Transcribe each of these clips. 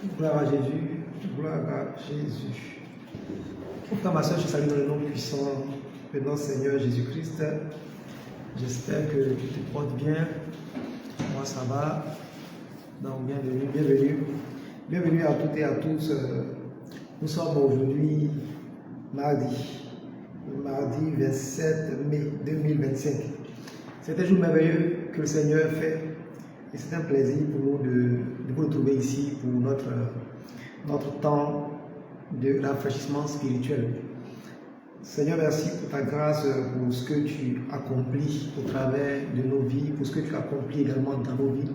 Gloire à Jésus, gloire à Jésus. Frère, ma soeur, je salue dans le nom puissant de notre Seigneur Jésus-Christ. J'espère que tu te portes bien. Moi, ça va. Donc, bienvenue. Bienvenue à toutes et à tous. Nous sommes aujourd'hui mardi 27 mai 2025. C'est un jour merveilleux que le Seigneur fait. Et c'est un plaisir pour nous de vous retrouver ici pour notre temps de rafraîchissement spirituel. Seigneur, merci pour ta grâce, pour ce que tu accomplis au travers de nos vies, pour ce que tu accomplis également dans nos vies.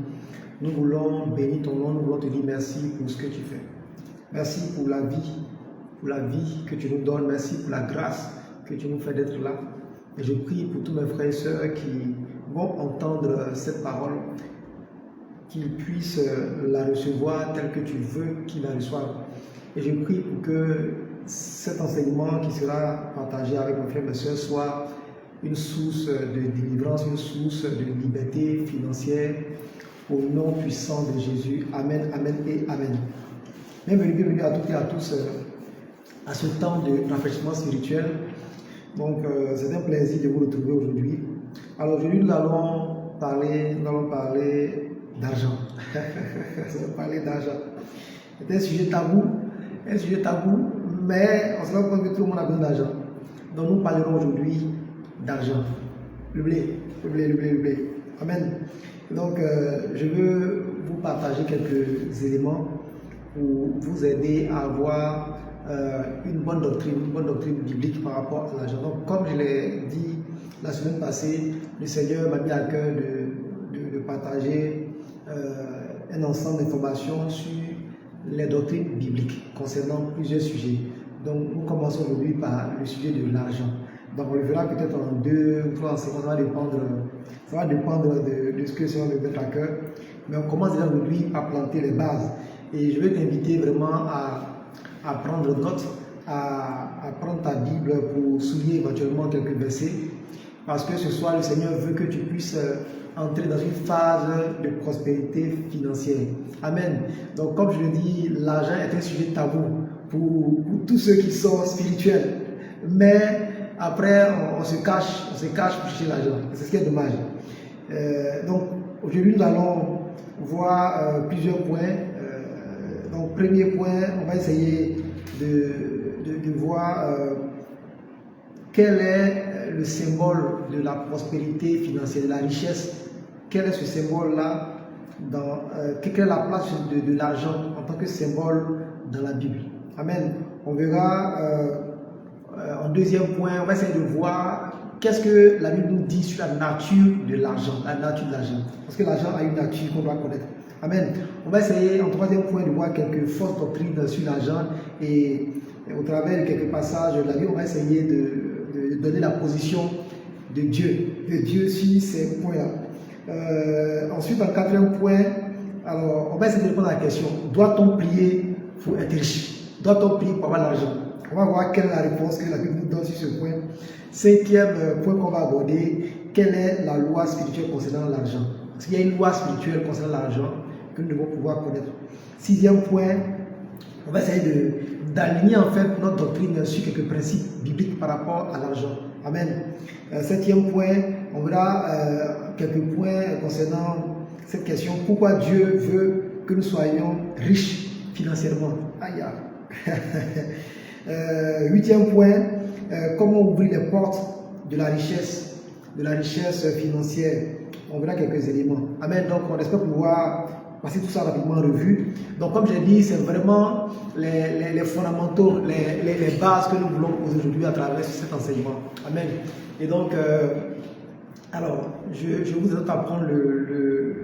Nous voulons bénir ton nom, nous voulons te dire merci pour ce que tu fais. Merci pour la vie que tu nous donnes. Merci pour la grâce que tu nous fais d'être là. Et je prie pour tous mes frères et sœurs qui vont entendre cette parole, qu'ils puissent la recevoir telle que tu veux qu'ils la reçoivent. Et je prie pour que cet enseignement qui sera partagé avec mes frères et mes sœurs soit une source de délivrance, une source de liberté financière au nom puissant de Jésus. Amen, amen et amen. Bienvenue à toutes et à tous à ce temps de rafraîchissement spirituel. Donc c'est un plaisir de vous retrouver aujourd'hui. Alors aujourd'hui nous allons parler d'argent. On va parler d'argent. C'est un sujet tabou, mais on se rend compte que tout le monde a besoin d'argent. Donc nous parlerons aujourd'hui d'argent. Le blé. Amen. Donc je veux vous partager quelques éléments pour vous aider à avoir une bonne doctrine biblique par rapport à l'argent. Donc comme je l'ai dit la semaine passée, le Seigneur m'a mis à cœur de partager un ensemble d'informations sur les doctrines bibliques concernant plusieurs sujets. Donc nous commençons aujourd'hui par le sujet de l'argent. Donc on le verra peut-être en 2 ou 3 secondes, ça va dépendre de ce que c'est le mettre à cœur. Mais on commence déjà aujourd'hui à planter les bases. Et je vais t'inviter vraiment à prendre note, à prendre ta Bible pour souligner éventuellement quelques versets. Parce que ce soir, le Seigneur veut que tu puisses entrer dans une phase de prospérité financière. Amen. Donc comme je le dis, l'argent est un sujet tabou pour tous ceux qui sont spirituels. Mais après, on se cache pour chercher l'argent. C'est ce qui est dommage. Donc aujourd'hui, nous allons voir plusieurs points. Donc premier point, on va essayer de voir quel est le symbole de la prospérité financière, de la richesse. Quel est ce symbole-là, quelle est la place de l'argent en tant que symbole dans la Bible. Amen. On verra en deuxième point, on va essayer de voir qu'est-ce que la Bible nous dit sur la nature de l'argent, parce que l'argent a une nature qu'on doit connaître. Amen. On va essayer en troisième point de voir quelques fausses doctrines sur l'argent et au travers de quelques passages de la Bible, on va essayer de donner la position de Dieu sur ces points-là. Ensuite, en quatrième point, alors, on va essayer de répondre à la question, doit-on prier pour être riche? Doit-on prier pour avoir l'argent? On va voir quelle est la réponse que la Bible nous donne sur ce point. Cinquième point qu'on va aborder, quelle est la loi spirituelle concernant l'argent? Parce qu'il y a une loi spirituelle concernant l'argent que nous devons pouvoir connaître. Sixième point, on va essayer d'aligner en fait notre doctrine sur quelques principes bibliques par rapport à l'argent. Amen. Septième point, on verra quelques points concernant cette question. Pourquoi Dieu veut que nous soyons riches financièrement? Aïe. Huitième point, comment ouvrir les portes de la richesse financière. On verra quelques éléments. Amen. Donc on espère pouvoir passer tout ça rapidement en revue. Donc comme j'ai dit, c'est vraiment les fondamentaux, les bases que nous voulons poser aujourd'hui à travers cet enseignement. Amen. Et donc, alors, je vous invite à prendre le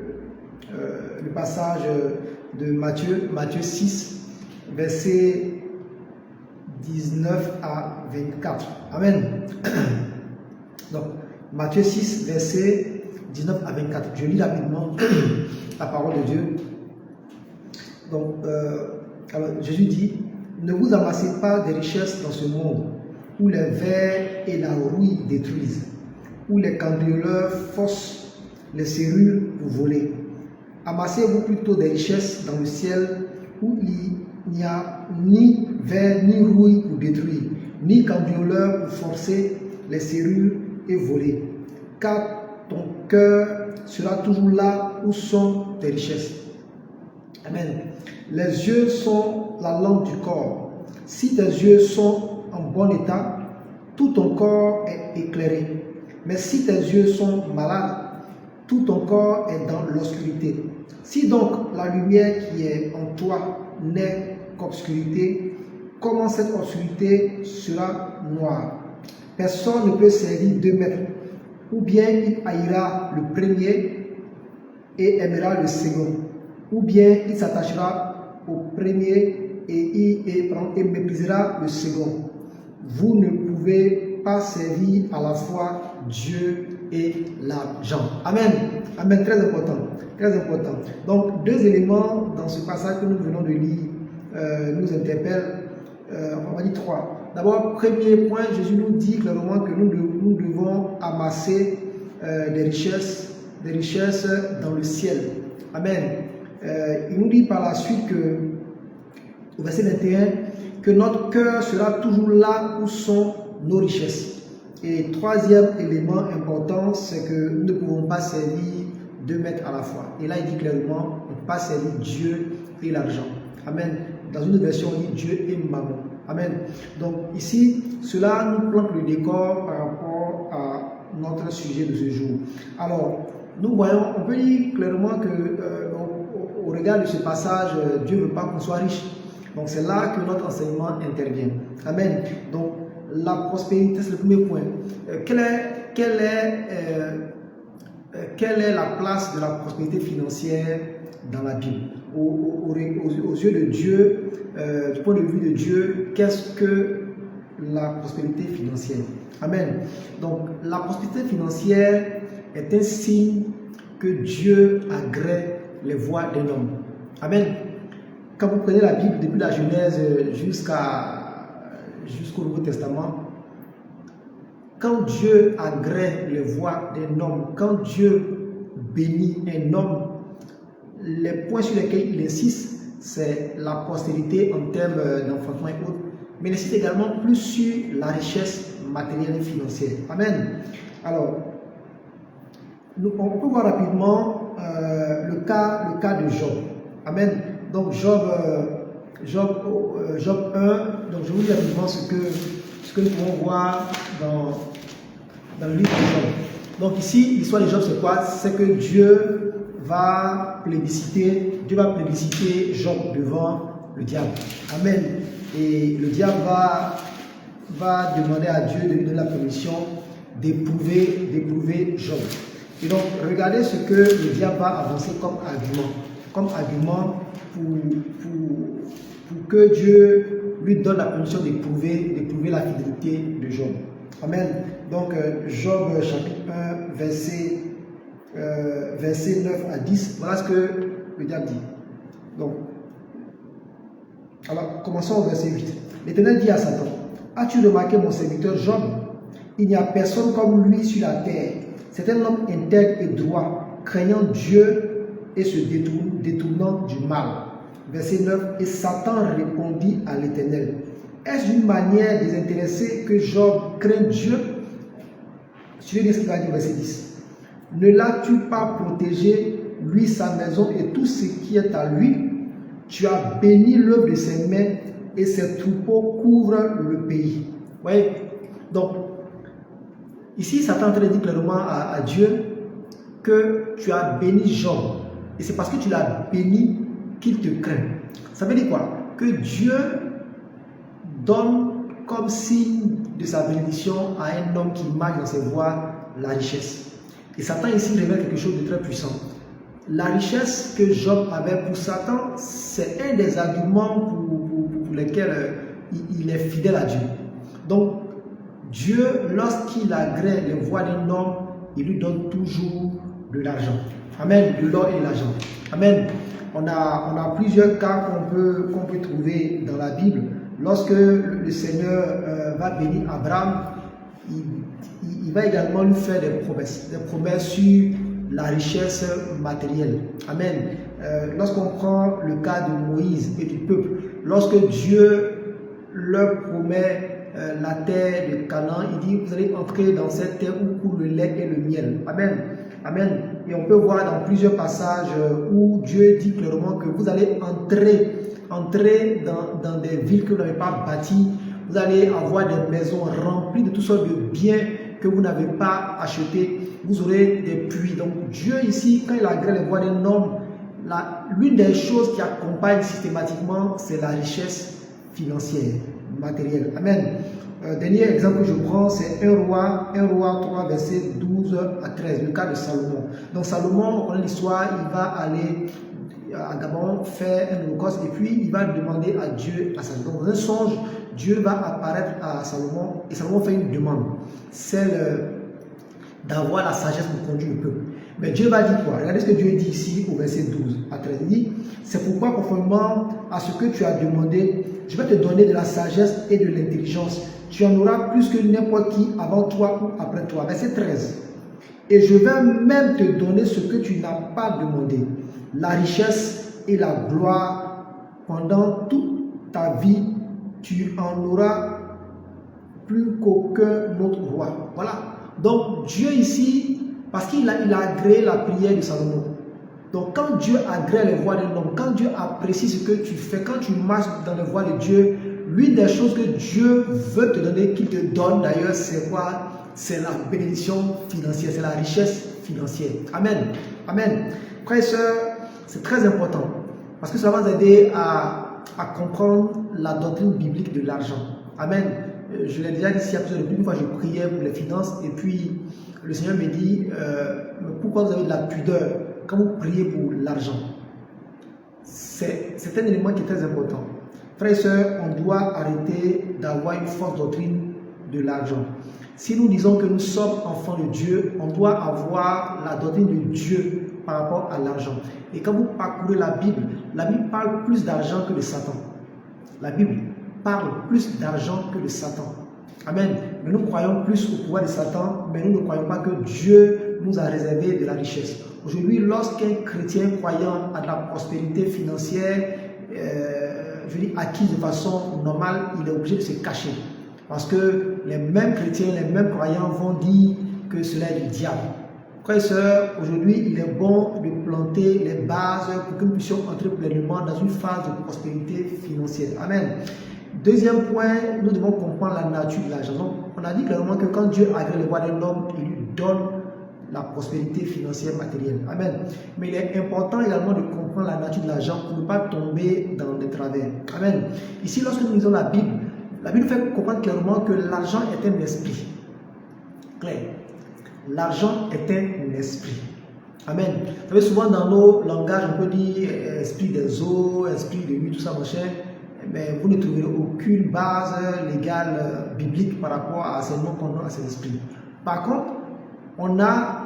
passage de Matthieu 6, versets 19 à 24. Amen. Donc, Matthieu 6, versets 19 à 24. Je lis rapidement la parole de Dieu. Donc, alors Jésus dit, ne vous amassez pas des richesses dans ce monde où les vers et la rouille détruisent, où les cambrioleurs forcent les serrures pour voler. Amassez-vous plutôt des richesses dans le ciel où il n'y a ni ver ni rouille pour détruire, ni cambrioleur pour forcer les serrures et voler. Car ton cœur sera toujours là où sont tes richesses. Amen. Les yeux sont la lampe du corps. Si tes yeux sont en bon état, tout ton corps est éclairé. Mais si tes yeux sont malades, tout ton corps est dans l'obscurité. Si donc la lumière qui est en toi n'est qu'obscurité, comment cette obscurité sera noire? Personne ne peut servir deux maîtres. Ou bien il haïra le premier et aimera le second, ou bien il s'attachera au premier et méprisera le second. Vous ne pouvez pas servir à la fois Dieu et l'argent. Amen. Amen. Très important. Très important. Donc, deux éléments dans ce passage que nous venons de lire nous interpellent. On va dire trois. D'abord, premier point, Jésus nous dit clairement que nous devons amasser des richesses dans le ciel. Amen. Il nous dit par la suite que, au verset 21, que notre cœur sera toujours là où sont nos richesses. Et troisième élément important, c'est que nous ne pouvons pas servir deux maîtres à la fois. Et là, il dit clairement, on ne peut pas servir Dieu et l'argent. Amen. Dans une version, on dit Dieu et maman. Amen. Donc ici, cela nous plante le décor par rapport à notre sujet de ce jour. Alors, nous voyons, on peut dire clairement que au regard de ce passage, Dieu ne veut pas qu'on soit riche. Donc c'est là que notre enseignement intervient. Amen. Donc la prospérité, c'est le premier point. Quelle est la place de la prospérité financière dans la Bible? Aux yeux de Dieu, du point de vue de Dieu, qu'est-ce que la prospérité financière? Amen. Donc la prospérité financière est un signe que Dieu agrée les voies d'un homme. Amen. Quand vous prenez la Bible depuis la Genèse jusqu'au Nouveau Testament, quand Dieu agrée les voies d'un homme, quand Dieu bénit un homme, les points sur lesquels il insiste, c'est la postérité en termes d'enfantement et autres, mais il insiste également plus sur la richesse matérielle et financière. Amen. Alors, on peut voir rapidement le cas de Job. Amen. Donc Job 1, donc je vous dis rapidement ce que nous pouvons voir dans le livre de Job. Donc ici, l'histoire de Job, c'est quoi? C'est que Dieu va plébisciter Job devant le diable. Amen. Et le diable va demander à Dieu de lui donner la permission d'éprouver Job. Et donc, regardez ce que le diable va avancer comme argument pour que Dieu lui donne la permission d'éprouver la fidélité de Job. Amen. Donc, Job chapitre 1, verset 9 à 10, voilà ce que le diable dit. Donc, alors, commençons au verset 8. L'Éternel dit à Satan, as-tu remarqué mon serviteur Job? Il n'y a personne comme lui sur la terre. C'est un homme intègre et droit, craignant Dieu et se détournant du mal. Verset 9. Et Satan répondit à l'Éternel, est-ce une manière désintéressée que Job craint Dieu? Suivez ce qu'il va dire, verset 10. Ne l'as-tu pas protégé, lui, sa maison et tout ce qui est à lui? Tu as béni l'œuvre de ses mains et ses troupeaux couvrent le pays. Vous voyez? Donc, ici, Satan est en train de dire clairement à Dieu que tu as béni Job. Et c'est parce que tu l'as béni qu'il te craint. Ça veut dire quoi? Que Dieu donne comme signe de sa bénédiction à un homme qui marche dans ses voies la richesse. Et Satan ici révèle quelque chose de très puissant. La richesse que Job avait pour Satan, c'est un des arguments pour lesquels il est fidèle à Dieu. Donc, Dieu, lorsqu'il agrée les voies d'un homme, il lui donne toujours de l'argent. Amen. De l'or et de l'argent. Amen. On a plusieurs cas qu'on peut trouver dans la Bible. Lorsque le Seigneur va bénir Abraham, il va également lui faire des promesses sur la richesse matérielle. Amen. lorsqu'on prend le cas de Moïse et du peuple, lorsque Dieu leur promet la terre de Canaan, il dit, vous allez entrer dans cette terre où coule le lait et le miel. Amen. Amen. Et on peut voir dans plusieurs passages où Dieu dit clairement que vous allez entrer dans des villes que vous n'avez pas bâties. Vous allez avoir des maisons remplies de toutes sortes de biens que vous n'avez pas achetés. Vous aurez des puits. Donc Dieu ici, quand il agrée les voies d'un homme, l'une des choses qui accompagne systématiquement, c'est la richesse financière, matérielle. Amen. Dernier exemple que je prends, c'est 1 roi 3, verset 12 à 13, le cas de Salomon. Donc Salomon, on l'histoire, il va aller à Gabon faire un holocauste et puis il va demander à Dieu, à Salomon. Donc dans un songe, Dieu va apparaître à Salomon et Salomon fait une demande, celle d'avoir la sagesse pour conduire le peuple. Mais Dieu va dire quoi? Regardez ce que Dieu dit ici au verset 12 à 13. Il dit, c'est pourquoi conformément à ce que tu as demandé, je vais te donner de la sagesse et de l'intelligence. Tu en auras plus que n'importe qui avant toi ou après toi. Verset 13. Et je vais même te donner ce que tu n'as pas demandé, la richesse et la gloire pendant toute ta vie. Tu en auras plus qu'aucun autre roi. Voilà. Donc Dieu ici, parce qu'il a agréé la prière de Salomon. Donc quand Dieu agrée les voies d'un homme, quand Dieu apprécie ce que tu fais, quand tu marches dans les voies de Dieu, l'une des choses que Dieu veut te donner, qu'il te donne d'ailleurs, c'est quoi? C'est la bénédiction financière, c'est la richesse financière. Amen. Amen. Frères et sœurs, c'est très important parce que ça va nous aider à comprendre la doctrine biblique de l'argent. Amen. Je l'ai déjà dit ici à plusieurs reprises, une fois je priais pour les finances et puis le Seigneur me dit pourquoi vous avez de la pudeur quand vous priez pour l'argent? C'est un élément qui est très important. Frères et sœurs, on doit arrêter d'avoir une fausse doctrine de l'argent. Si nous disons que nous sommes enfants de Dieu, on doit avoir la doctrine de Dieu par rapport à l'argent. Et quand vous parcourez la Bible parle plus d'argent que de Satan. La Bible parle plus d'argent que de Satan. Amen. Mais nous croyons plus au pouvoir de Satan, mais nous ne croyons pas que Dieu nous a réservé de la richesse. Aujourd'hui, lorsqu'un chrétien croyant a de la prospérité financière, acquise de façon normale, il est obligé de se cacher. Parce que les mêmes chrétiens, les mêmes croyants vont dire que cela est du diable. Frères et sœurs, aujourd'hui, il est bon de planter les bases pour que nous puissions entrer pleinement dans une phase de prospérité financière. Amen. Deuxième point, nous devons comprendre la nature de l'argent. Donc, on a dit clairement que quand Dieu agrée les voies d'un homme, il lui donne la prospérité financière matérielle. Amen. Mais il est important également de comprendre la nature de l'argent pour ne pas tomber dans des travers. Amen. Ici, lorsque nous lisons la Bible fait comprendre clairement que l'argent est un esprit. Clair. L'argent est un esprit. Amen. Vous savez, souvent dans nos langages, on peut dire esprit des eaux, esprit de lui, tout ça, machin. Mais vous ne trouverez aucune base légale biblique par rapport à ces noms qu'on donne à ces esprits. Par contre, on a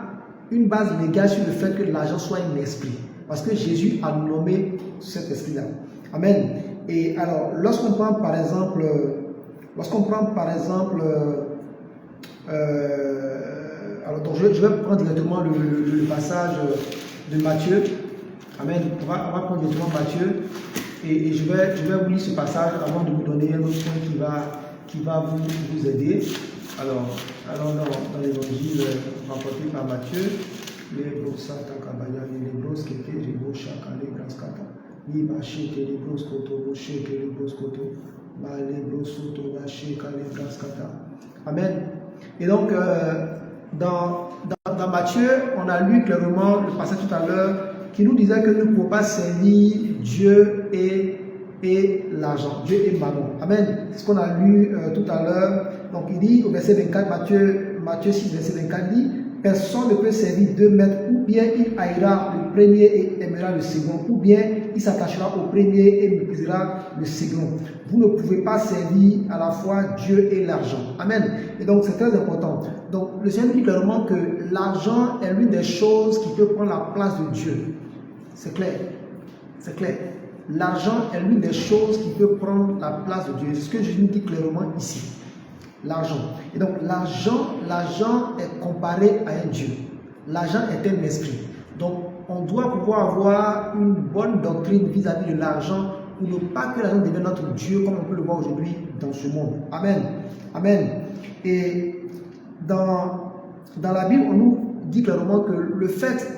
une base légale sur le fait que l'argent soit un esprit. Parce que Jésus a nommé cet esprit-là. Amen. Et alors, lorsqu'on prend par exemple, alors donc je vais prendre directement le passage de Matthieu. Amen. On va prendre directement Matthieu. Et je vais vous lire ce passage avant de vous donner un autre point qui va vous aider. Alors, allons dans l'évangile rapporté par Matthieu. Les brossata kabaya, les bros keke, les bros chaka, les bras kata. Ni bacheke, les bros koto, bocheke, les bros koto. Ba les bros soto, bacheka, les bras kata. Amen. Et donc, dans Matthieu, on a lu clairement le passage tout à l'heure qui nous disait que nous ne pouvons pas servir Dieu et l'argent, Dieu et maman. Amen. C'est ce qu'on a lu tout à l'heure. Donc il dit au verset 24, Matthieu 6, verset 24, dit, personne ne peut servir deux maîtres, ou bien il haïra le premier et aimera le second, ou bien il s'attachera au premier et méprisera le second. Vous ne pouvez pas servir à la fois Dieu et l'argent. Amen. Et donc c'est très important. Donc le Seigneur dit clairement que l'argent est l'une des choses qui peut prendre la place de Dieu. C'est clair. C'est clair. L'argent est l'une des choses qui peut prendre la place de Dieu. C'est ce que Jésus nous dit clairement ici. L'argent. Et donc l'argent est comparé à un Dieu. L'argent est un esprit. Donc on doit pouvoir avoir une bonne doctrine vis-à-vis de l'argent pour ne pas que l'argent devienne notre Dieu comme on peut le voir aujourd'hui dans ce monde. Amen. Amen. Et dans la Bible, on nous dit clairement que le fait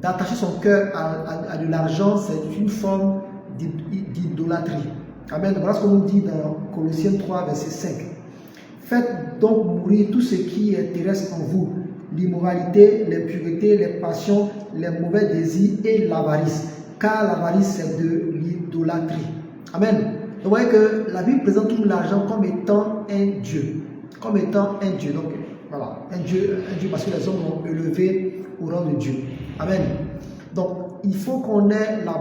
d'attacher son cœur à de l'argent, c'est une forme d'idolâtrie. Amen. Voilà ce qu'on nous dit dans Colossiens 3, verset 5. Faites donc mourir tout ce qui est terrestre en vous, l'immoralité, l'impureté, les passions, les mauvais désirs et l'avarice. Car l'avarice, c'est de l'idolâtrie. Amen. Donc, vous voyez que la Bible présente tout l'argent comme étant un Dieu. Comme étant un Dieu. Donc, voilà, un Dieu parce que les hommes l'ont élevé au rang de Dieu. Amen. Donc, il faut qu'on ait la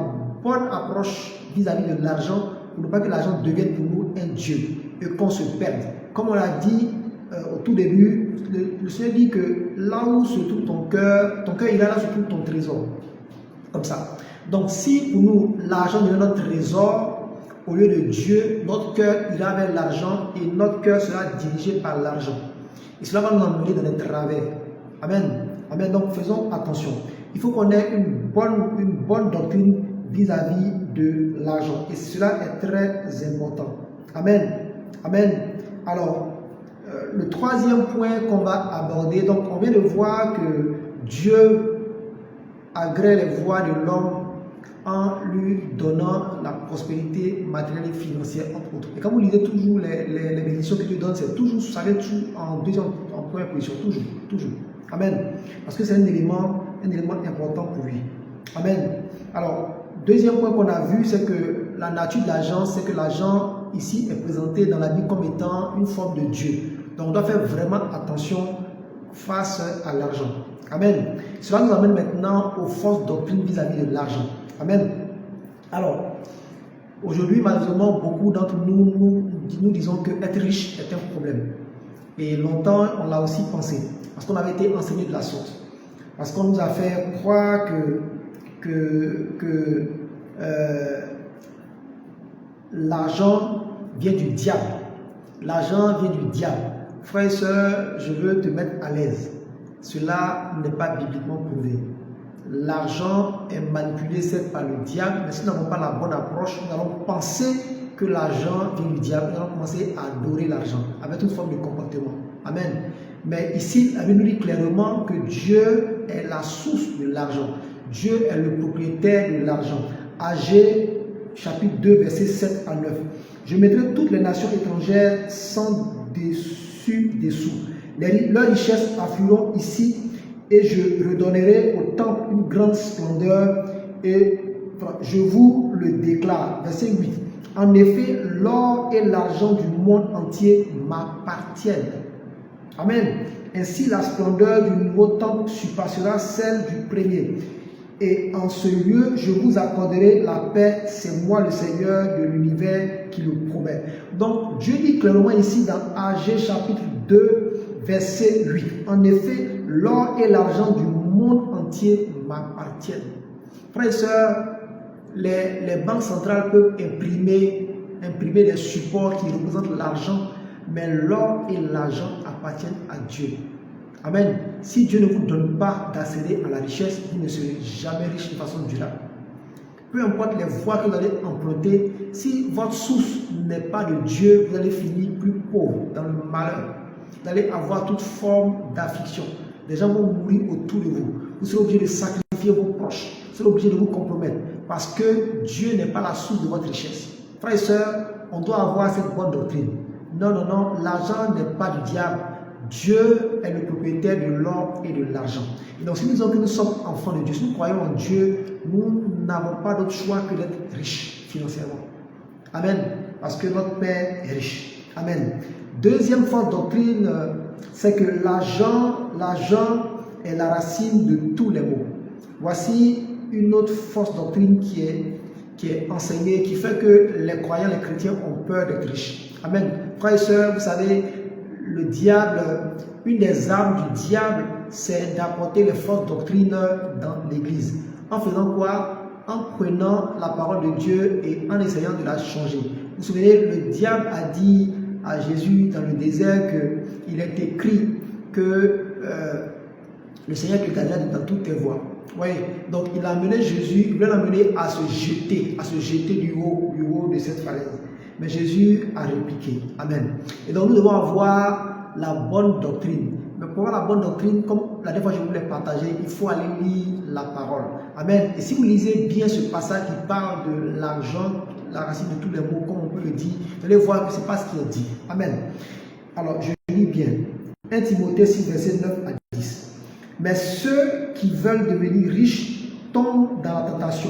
bonne approche vis-à-vis de l'argent pour ne pas que l'argent devienne pour nous un Dieu et qu'on se perde. Comme on l'a dit au tout début, le Seigneur dit que là où se trouve ton cœur il là se trouve ton trésor. Comme ça. Donc, si pour nous, l'argent devient notre trésor, au lieu de Dieu, notre cœur ira vers l'argent et notre cœur sera dirigé par l'argent. Et cela va nous emmener dans les travers. Amen. Amen. Donc, faisons attention. Il faut qu'on ait une bonne doctrine vis-à-vis de l'argent. Et cela est très important. Amen. Amen. Alors, le troisième point qu'on va aborder, donc on vient de voir que Dieu agrée les voies de l'homme en lui donnant la prospérité matérielle et financière, entre autres. Et quand vous lisez toujours les bénédictions que Dieu donne, c'est toujours, ça vient toujours en première position, toujours. Amen. Parce que c'est un élément important pour lui. Amen. Alors, deuxième point qu'on a vu, c'est que la nature de l'argent, c'est que l'argent ici est présenté dans la Bible comme étant une forme de Dieu. Donc, on doit faire vraiment attention face à l'argent. Amen. Cela nous amène maintenant aux fausses doctrines vis-à-vis de l'argent. Amen. Alors, aujourd'hui, malheureusement, beaucoup d'entre nous disons que être riche est un problème. Et longtemps, on l'a aussi pensé. Parce qu'on avait été enseigné de la sorte. Parce qu'on nous a fait croire que l'argent vient du diable. L'argent vient du diable. Frères et sœurs, je veux te mettre à l'aise. Cela n'est pas bibliquement prouvé. L'argent est manipulé certes par le diable, mais si nous n'avons pas la bonne approche, nous allons penser que l'argent vient du diable. Nous allons commencer à adorer l'argent avec toute forme de comportement. Amen. Mais ici, la Bible nous dit clairement que Dieu est la source de l'argent. Dieu est le propriétaire de l'argent. Agé, chapitre 2, versets 7 à 9. Je mettrai toutes les nations étrangères sans dessous. Leurs richesses afflueront ici et je redonnerai au temple une grande splendeur et je vous le déclare. Verset 8. En effet, l'or et l'argent du monde entier m'appartiennent. Amen. Ainsi, la splendeur du nouveau temple surpassera celle du premier. Et en ce lieu, je vous accorderai la paix. C'est moi le Seigneur de l'univers qui le promet. Donc, Dieu dit clairement ici dans Agé chapitre 2, verset 8. En effet, l'or et l'argent du monde entier m'appartiennent. Frères et sœurs, les banques centrales peuvent imprimer des supports qui représentent l'argent, mais l'or et l'argent appartiennent à Dieu. Amen. Si Dieu ne vous donne pas d'accéder à la richesse, vous ne serez jamais riche de façon durable. Peu importe les voies que vous allez emprunter, si votre source n'est pas de Dieu, vous allez finir plus pauvre, dans le malheur. Vous allez avoir toute forme d'affliction. Des gens vont mourir autour de vous. Vous serez obligé de sacrifier vos proches. Vous serez obligé de vous compromettre. Parce que Dieu n'est pas la source de votre richesse. Frères et sœurs, on doit avoir cette bonne doctrine. Non, l'argent n'est pas du diable. Dieu est le propriétaire de l'or et de l'argent. Et donc, si nous disons que nous sommes enfants de Dieu, si nous croyons en Dieu, nous n'avons pas d'autre choix que d'être riches financièrement. Amen. Parce que notre Père est riche. Amen. Deuxième fausse doctrine, c'est que l'argent est la racine de tous les maux. Voici une autre fausse doctrine qui est enseignée, qui fait que les croyants, les chrétiens ont peur d'être riches. Amen. Frères et sœurs, vous savez, le diable, une des armes du diable, c'est d'apporter les fausses doctrines dans l'église. En faisant quoi? En prenant la parole de Dieu et en essayant de la changer. Vous vous souvenez, le diable a dit à Jésus dans le désert qu'il est écrit que le Seigneur te guidera dans toutes tes voies. Oui, donc il a amené Jésus, il l'a amené à se jeter du haut de cette falaise. Mais Jésus a répliqué. Amen. Et donc nous devons avoir la bonne doctrine. Mais pour avoir la bonne doctrine, comme la dernière fois je voulais partager, il faut aller lire la parole. Amen. Et si vous lisez bien ce passage qui parle de l'argent, la racine de tous les mots, comme on peut le dire, vous allez voir que ce n'est pas ce qui est dit. Amen. Alors je lis bien. 1 Timothée 6, verset 9 à 10. Mais ceux qui veulent devenir riches tombent dans la tentation.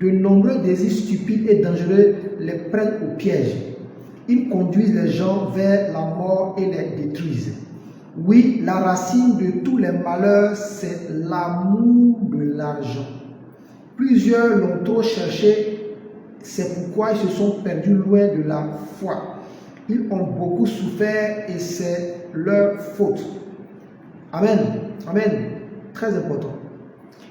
De nombreux désirs stupides et dangereux les prennent au piège. Ils conduisent les gens vers la mort et les détruisent. Oui, la racine de tous les malheurs, c'est l'amour de l'argent. Plusieurs l'ont trop cherché, c'est pourquoi ils se sont perdus loin de la foi. Ils ont beaucoup souffert et c'est leur faute. Amen. Amen. Très important.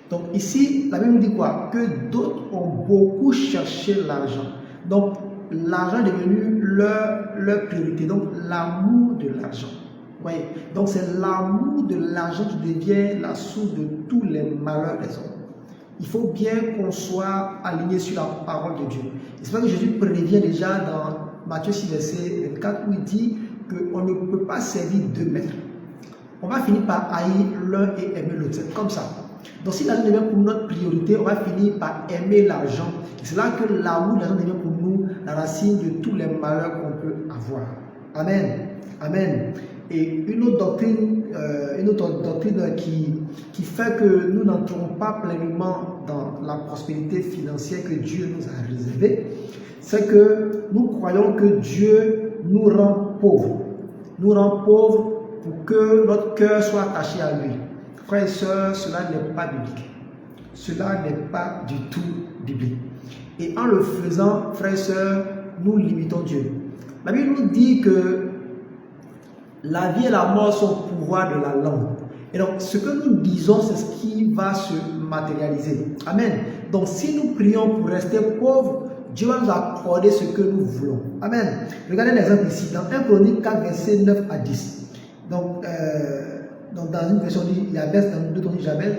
Donc ici, la Bible nous dit quoi? Que d'autres ont beaucoup cherché l'argent. Donc l'argent est devenu leur priorité. Donc l'amour de l'argent. Voyez? Donc c'est l'amour de l'argent qui devient la source de tous les malheurs des hommes. Il faut bien qu'on soit aligné sur la parole de Dieu. C'est pour ça que Jésus prévient déjà dans Matthieu 6, verset 24, où il dit qu'on ne peut pas servir deux maîtres. On va finir par haïr l'un et aimer l'autre. C'est comme ça. Donc si l'argent devient pour notre priorité, on va finir par aimer l'argent. C'est là que l'amour de l'argent devient pour nous la racine de tous les malheurs qu'on peut avoir. Amen. Amen. Et une autre doctrine qui fait que nous n'entrons pas pleinement dans la prospérité financière que Dieu nous a réservée, c'est que nous croyons que Dieu nous rend pauvres. Nous rend pauvres pour que notre cœur soit attaché à lui. Frères et sœurs, cela n'est pas biblique. Cela n'est pas du tout biblique. Et en le faisant, frères et sœurs, nous limitons Dieu. La Bible nous dit que la vie et la mort sont au pouvoir de la langue. Et donc, ce que nous disons, c'est ce qui va se matérialiser. Amen. Donc, si nous prions pour rester pauvres, Dieu va nous accorder ce que nous voulons. Amen. Regardez l'exemple ici, dans 1 Chronique 4, verset 9 à 10. Donc dans une version dit Jabès, dans deux dit Jabès.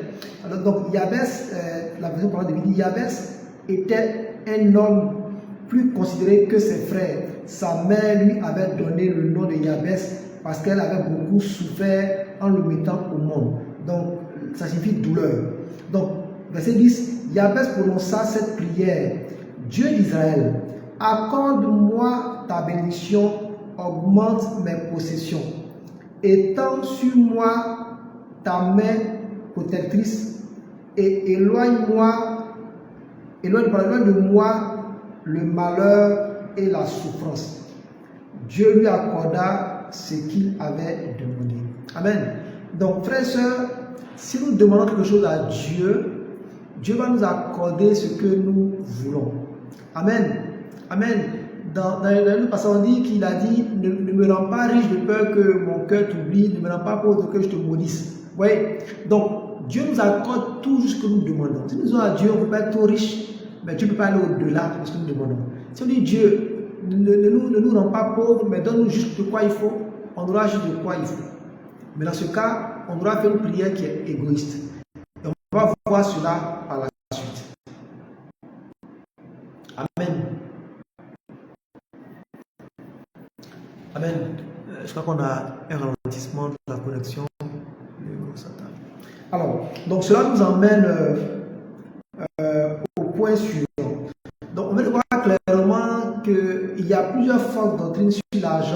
Alors, donc, Jabès, la version parlant de vie dit Jabès était un homme plus considéré que ses frères. Sa mère lui avait donné le nom de Jabès parce qu'elle avait beaucoup souffert en le mettant au monde. Donc, ça signifie douleur. Donc, verset 10, Jabès prononça cette prière. Dieu d'Israël, accorde-moi ta bénédiction, augmente mes possessions. Étends sur moi ta main protectrice et éloigne de moi le malheur et la souffrance. Dieu lui accorda ce qu'il avait demandé. Amen. Donc, frères et sœurs, si nous demandons quelque chose à Dieu, Dieu va nous accorder ce que nous voulons. Amen. Amen. Dans le passage, on dit qu'il a dit ne me rends pas riche de peur que mon cœur t'oublie, ne me rends pas pauvre que je te maudisse. Vous voyez? Donc, Dieu nous accorde tout ce que nous demandons. Si nous disons à Dieu, on ne peut pas être trop riche, mais Dieu ne peut pas aller au-delà de ce que nous demandons. Si on dit Dieu, ne nous rend pas pauvres, mais donne-nous juste de quoi il faut, on aura juste de quoi il faut. Mais dans ce cas, on aura fait une prière qui est égoïste. Et on va voir cela par la suite. Amen. Amen. Je crois qu'on a un ralentissement de la connexion. Alors, donc cela nous emmène au point suivant. Donc, on va voir clairement qu'il y a plusieurs formes de doctrine sur l'argent,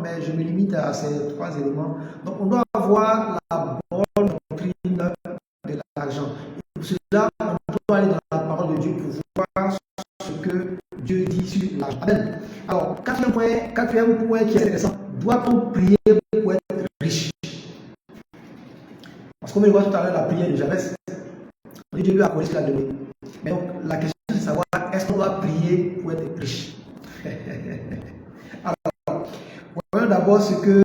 mais je me limite à ces trois éléments. Donc, on doit avoir la bonne doctrine de l'argent. Et pour cela, on doit aller dans la parole de Dieu pour voir ce que Dieu dit sur l'argent. Amen. Alors, quatrième point qui est intéressant, doit-on prier pour être riche? Parce qu'on me voit tout à l'heure la prière de Jabès. Dieu lui a accordé ce qu'il a donné. Mais donc, la question c'est de savoir, est-ce qu'on doit prier pour être riche? Alors, voyons d'abord ce que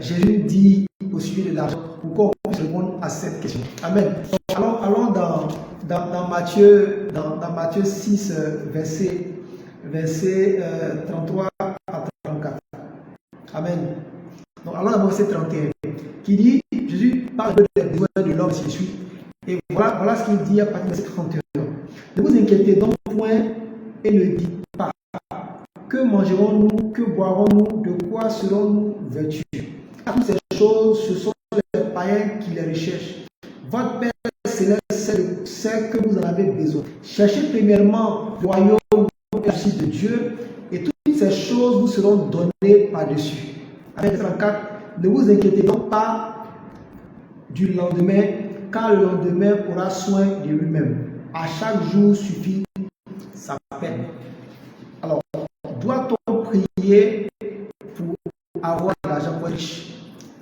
Jésus dit au sujet de l'argent. Pourquoi on puisse répondre à cette question? Amen. Donc, allons dans Matthieu 6, verset 33 à 34. Amen. Donc, allons dans verset 31, qui dit, Jésus parle des besoins de l'homme. ainsi de suite. Et voilà ce qu'il dit à partir de verset 31. Ne vous inquiétez donc point et ne dites pas que mangerons-nous, que boirons-nous, de quoi serons-nous vêtus. Toutes ces choses, ce sont les païens qui les recherchent. Votre Père céleste sait que vous en avez besoin. Cherchez premièrement le royaume et la justice de Dieu, et toutes ces choses vous seront données par-dessus. Avec 34, ne vous inquiétez donc pas du lendemain, car le lendemain aura soin de lui-même. À chaque jour suffit sa peine. Alors, doit-on prier pour avoir de l'argent pour être riche?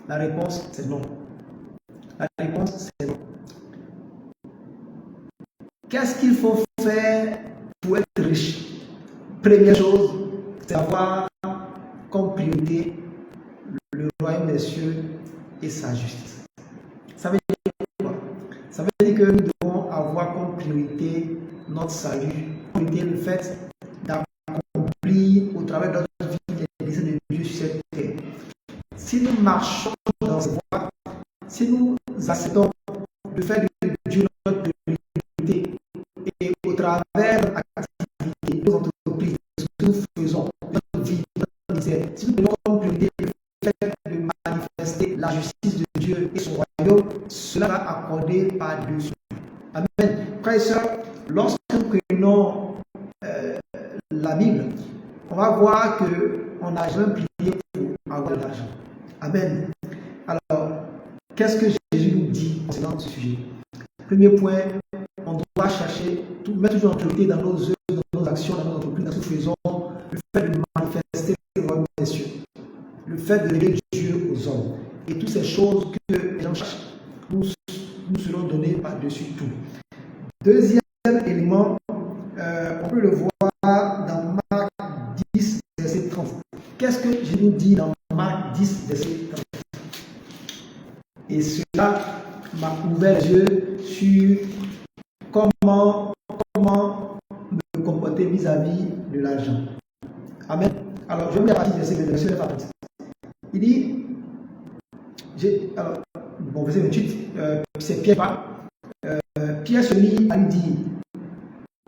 La réponse, c'est non. La réponse, c'est non. Qu'est-ce qu'il faut faire pour être riche? Première chose, c'est avoir comme priorité le royaume des cieux et sa justice. Ça veut dire quoi? Ça veut dire que nous devons avoir comme priorité notre salut, priorité le fait d'accomplir au travers de notre vie les désirs de Dieu sur cette terre. Si nous marchons dans cette voie, si nous acceptons de faire de Dieu notre priorité et au travers de notre activité, nos entreprises, ce que nous faisons, notre vie, notre misère, si nous prenons comme priorité le fait de manifester la justice de Dieu et son royaume, cela va accorder par-dessus. Amen. Frères et sœurs, lorsque nous prenons la Bible, on va voir qu'on n'a jamais prié pour avoir de l'argent. Amen. Alors, qu'est-ce que Jésus nous dit concernant ce sujet? Premier point, on doit chercher, mettre toujours en priorité dans nos œuvres, dans nos actions, dans nos entreprises, dans ce que nous faisons, le fait de manifester le royaume des cieux, le fait de révéler Dieu aux hommes. Et toutes ces choses que les gens cherchent, nous serons donnés par-dessus tout. Deuxième élément, on peut le voir dans Marc 10, verset 30. Qu'est-ce que Jésus nous dit dans Marc 10, verset 30? Et cela m'a ouvert les yeux sur comment me comporter vis-à-vis de l'argent. Amen. Alors, je vais lire la partie verset 28. Il dit, verset 28, c'est Pierre. Pierre se mit à lui dire,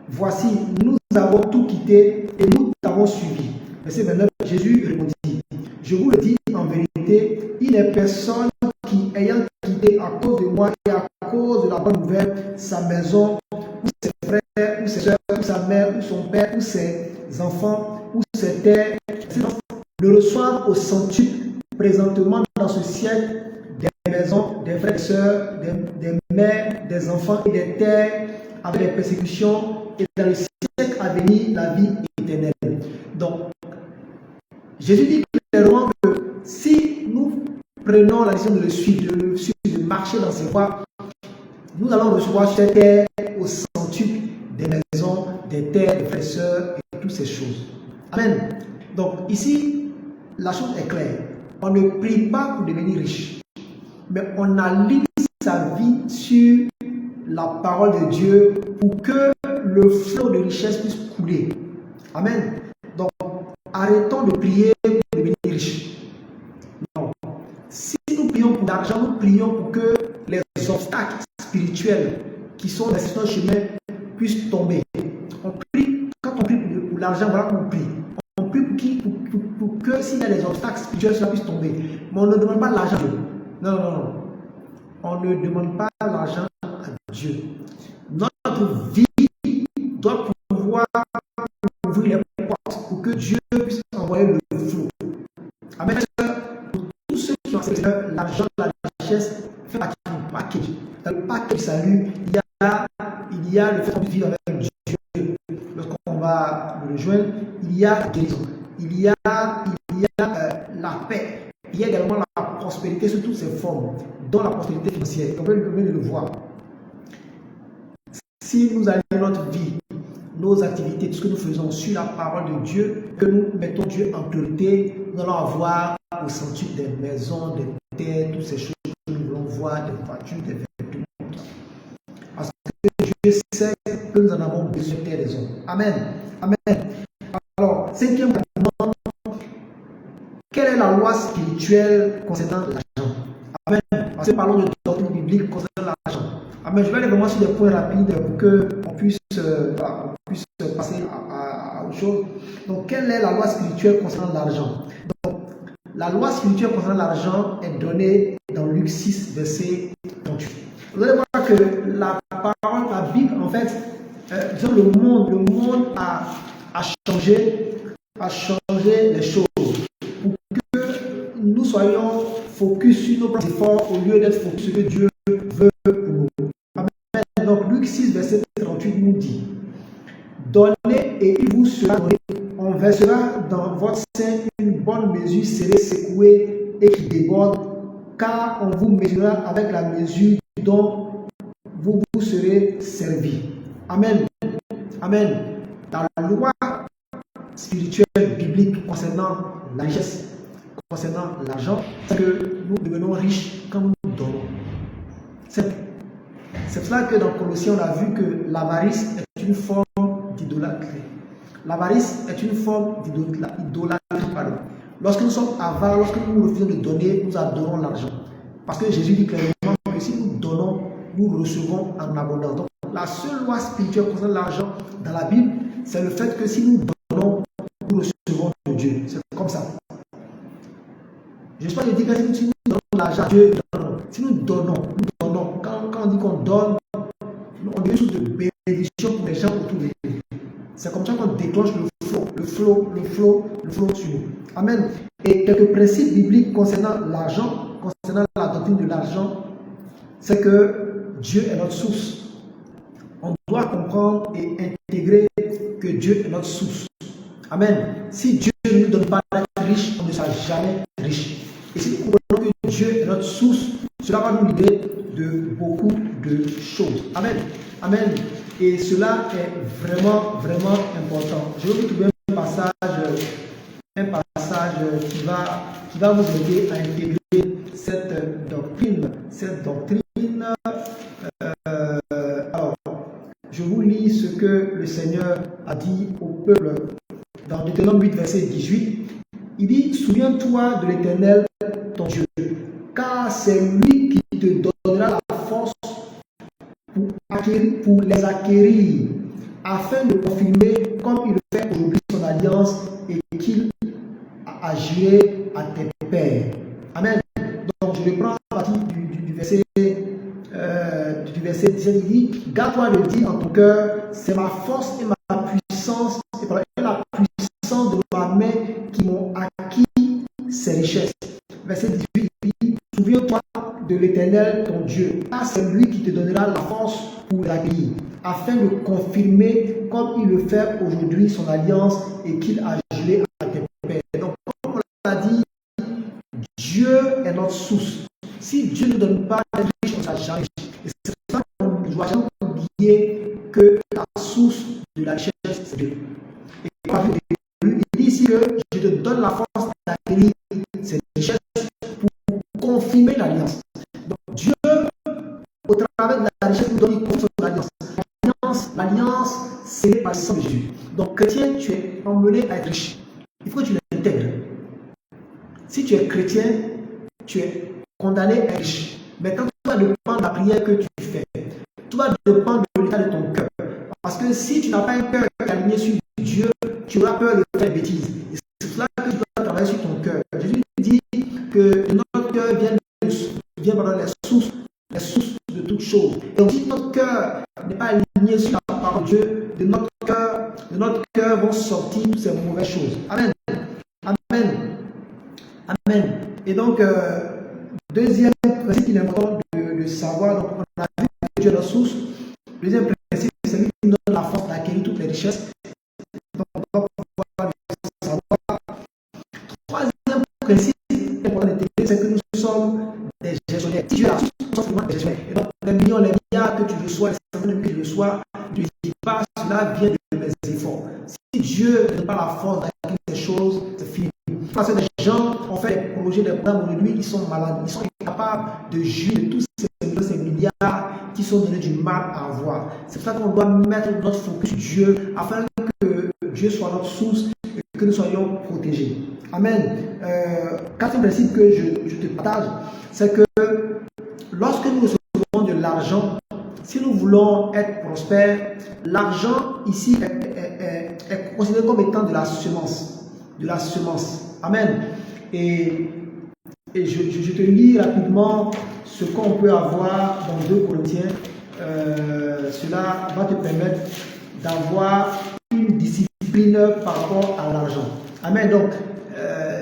voici, nous avons tout quitté et nous t'avons suivi. Verset 29, Jésus répondit, je vous le dis en vérité, il n'est personne qui, ayant quitté à cause de moi et à cause de la bonne nouvelle, sa maison, ou ses frères, ou ses soeurs, ou sa mère, ou son père, ou ses enfants, ou ses terres, le reçoivent au centuple présentement dans ce siècle des maisons, des frères et sœurs, des mères, des enfants et des terres avec des persécutions, et dans le siècle à venir, la vie éternelle. Donc, Jésus dit clairement que si nous prenons la décision de le suivre, de marcher dans ses voies, nous allons recevoir sur terre au centuple des maisons, des terres, des frères et sœurs et toutes ces choses. Amen. Donc, ici, la chose est claire. On ne prie pas pour devenir riche, mais on aligne sa vie sur la parole de Dieu pour que le flot de richesse puisse couler. Amen. Donc, arrêtons de prier pour devenir riche. Non. Si nous prions pour l'argent, nous prions pour que les obstacles spirituels qui sont dans ce chemin puissent tomber. On prie, quand on prie pour l'argent, voilà qu'on prie. On prie pour que s'il y a des obstacles spirituels, cela puisse tomber. Mais on ne demande pas l'argent à Dieu. Non. On ne demande pas l'argent à Dieu. Notre vie doit pouvoir ouvrir les portes pour que Dieu puisse envoyer le flot. Amen. Pour tous ceux qui ont accepté l'argent, la richesse, fait partie du package. Dans le package du salut, il y a le fait de vivre avec Dieu. Lorsqu'on va le rejoindre, il y a la guérison, il y a la paix, il y a également la prospérité sous toutes ses formes, dont la prospérité financière. On peut le voir. Si nous allons notre vie, nos activités, tout ce que nous faisons sur la parole de Dieu, que nous mettons Dieu en priorité, nous allons avoir au centuple des maisons, des terres, toutes ces choses que nous voulons voir, des voitures, des vêtements. Parce que Dieu sait que nous en avons besoin des hommes. Amen. Amen. Alors, cinquième commandement, quelle est la loi spirituelle concernant l'argent? Amen. Parce que parlons de doctrine biblique concernant l'argent. mais je vais aller vraiment sur des points rapides pour qu'on puisse, passer à autre chose. Donc, quelle est la loi spirituelle concernant l'argent? Donc, la loi spirituelle concernant l'argent est donnée dans Luc 6, verset 38. Vous allez voir que la parole, la Bible, en fait, disons, le monde a changé les choses pour que nous soyons focus sur nos propres efforts au lieu d'être focus sur ce que Dieu veut pour nous. Amen. Donc Luc 6, verset 38 nous dit: donnez et il vous sera donné. On versera dans votre sein une bonne mesure serrée, secouée et qui déborde, car on vous mesurera avec la mesure dont vous vous serez servi. Amen. Amen. La loi spirituelle biblique concernant la richesse, concernant l'argent, c'est que nous devenons riches quand nous donnons. C'est pour cela que dans Colossiens, on a vu que l'avarice est une forme d'idolâtrie. L'avarice est une forme d'idolâtrie. Lorsque nous sommes avares, lorsque nous refusons de donner, nous adorons l'argent. Parce que Jésus dit clairement que si nous donnons, nous recevons en abondance. Donc, la seule loi spirituelle concernant l'argent dans la Bible, c'est le fait que si nous donnons, nous recevons de Dieu. C'est comme ça. Je pas dire que si nous donnons l'argent à Dieu, si nous donnons, quand on dit qu'on donne, on dit une chose de bénédiction pour les gens autour de nous. C'est comme ça qu'on déclenche le flow sur nous. Amen. Et quelques principes bibliques concernant l'argent, concernant la doctrine de l'argent, c'est que Dieu est notre source. On doit comprendre et intégrer que Dieu est notre source. Amen. Si Dieu ne nous donne pas d'être riche, on ne sera jamais riche. Et si nous comprenons que Dieu est notre source, cela va nous libérer de beaucoup de choses. Amen. Amen. Et cela est vraiment, vraiment important. Je vais vous trouver un passage qui va vous aider à intégrer cette doctrine. Alors, je vous lis ce que le Seigneur a dit au peuple dans Deutéronome 8, verset 18. Il dit: souviens-toi de l'Éternel, ton Dieu, car c'est lui qui te donnera la force pour les acquérir, afin de confirmer, comme il le fait aujourd'hui, son alliance et qu'il a juré à tes pères. Amen. Donc je reprends à partir du verset 17, il dit: garde-toi de dire en ton cœur, c'est ma force et ma puissance, et la puissance de ma main qui m'ont acquis ces richesses. Verset 18, il dit: souviens-toi de l'Éternel, ton Dieu, car c'est lui qui te donnera la force pour l'acquérir, afin de confirmer, comme il le fait aujourd'hui, son alliance et qu'il a juré à tes pères. Donc, comme on l'a dit, Dieu est notre source. Si Dieu ne nous donne pas d'être riche, on ne sera jamais riche. Et c'est pour ça qu'on ne doit jamais oublier que la source de la richesse, c'est Dieu. Et il dit ici que je te donne la force d'acquérir cette richesse pour confirmer l'alliance. Donc Dieu, au travers de la richesse, nous donne son alliance. L'alliance, c'est par le sang de Jésus. Donc chrétien, tu es emmené à être riche. Il faut que tu l'intègres. Si tu es chrétien, tu es condamné à être riche. Maintenant, tout va dépendre de la prière que tu fais. Tout va dépendre de l'état de ton cœur. Parce que si tu n'as pas un cœur aligné sur Dieu, tu auras peur de faire des bêtises. Et c'est pour cela que tu dois travailler sur ton cœur. Jésus dit que notre cœur vient par les sources de toutes choses. Et donc, si notre cœur n'est pas aligné sur la parole de Dieu, de notre cœur vont sortir toutes ces mauvaises choses. Amen. Amen. Amen. Et donc, deuxième principe qu'il est important de savoir, donc on a vu que Dieu est la source. Deuxième principe, c'est lui qui nous donne la force d'acquérir toutes les richesses. Donc, on doit pouvoir le savoir. Troisième principe important d'intégrer, c'est que nous sommes des gestionnaires. Si Dieu est la source, nous sommes vraiment des gestionnaires. Et donc, les millions, les milliards que tu reçois, les centaines que tu reçois, tu ne dis pas, cela vient de mes efforts. Si Dieu ne donne pas la force d'acquérir ces choses, c'est fini. Parce que les gens ont fait des projets, des programmes aujourd'hui, ils sont malades, ils sont incapables de juger de tous ces milliards qui sont donnés du mal à avoir. C'est pour ça qu'on doit mettre notre focus sur Dieu afin que Dieu soit notre source et que nous soyons protégés. Amen. Quatrième principe que je te partage, c'est que lorsque nous recevons de l'argent, si voulons être prospères, l'argent ici est considéré comme étant de la semence. De la semence. Amen. Et je te lis rapidement ce qu'on peut avoir dans 2 Corinthiens. Cela va te permettre d'avoir une discipline par rapport à l'argent. Amen. Donc,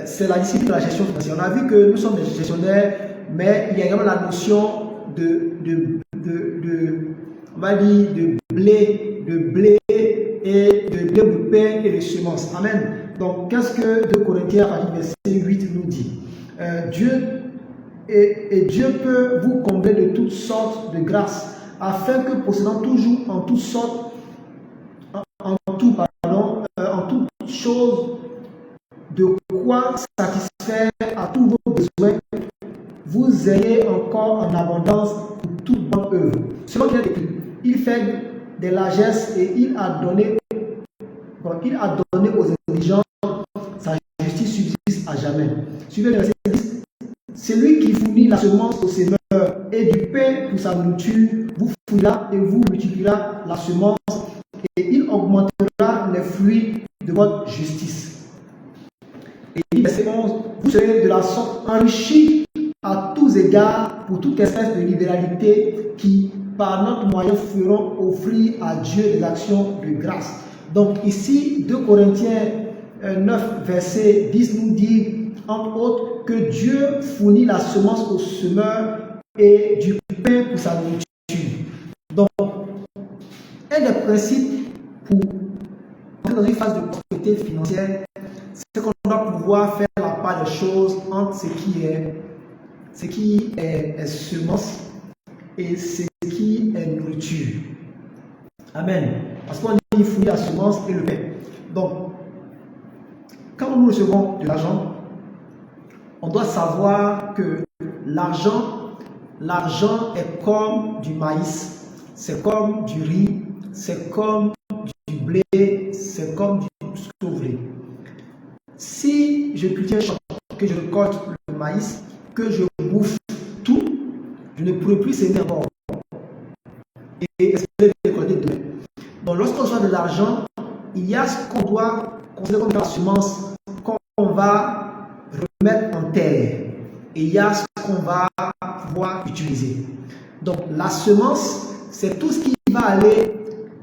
c'est la discipline de la gestion financière. On a vu que nous sommes des gestionnaires, mais il y a également la notion on va dire de blé et de blé de pain et de semences. Amen. Donc, qu'est-ce que 2 Corinthiens, à partir du verset 8, nous dit? Dieu peut vous combler de toutes sortes de grâces, afin que possédant toujours en toutes sortes, en toutes choses, de quoi satisfaire à tous vos besoins, vous ayez encore en abondance pour toute bonne œuvre. Selon qu'il est écrit, il fait des largesses et il a donné aux intelligents, sa justice subsiste à jamais. Suivez le verset 10. C'est lui qui fournit la semence au semeur et du pain pour sa nourriture, vous fournira et vous multipliera la semence et il augmentera les fruits de votre justice. Et verset 11, vous serez de la sorte enrichis à tous égards pour toute espèce de libéralité qui, par notre moyen, feront offrir à Dieu des actions de grâce. Donc ici, 2 Corinthiens 9, verset 10 nous dit, entre autres, que Dieu fournit la semence au semeur et du pain pour sa nourriture. Donc, un des principes pour entrer dans une phase de prospérité financière, c'est qu'on doit pouvoir faire la part des choses entre ce qui est semence et ce qui est nourriture. Amen. Parce qu'on dit qu'il fournit la semence et le pain. Donc, quand nous recevons de l'argent, on doit savoir que l'argent est comme du maïs, c'est comme du riz, c'est comme du blé, c'est comme du ce que vous voulez. Si je cultive un champ, que je récolte le maïs, que je bouffe tout, je ne pourrai plus s'aimer encore et espérer récolter demain. Donc lorsqu'on reçoit de l'argent, il y a ce qu'on doit considérer comme la semence qu'on va remettre en terre. Et il y a ce qu'on va pouvoir utiliser. Donc la semence, c'est tout ce qui va aller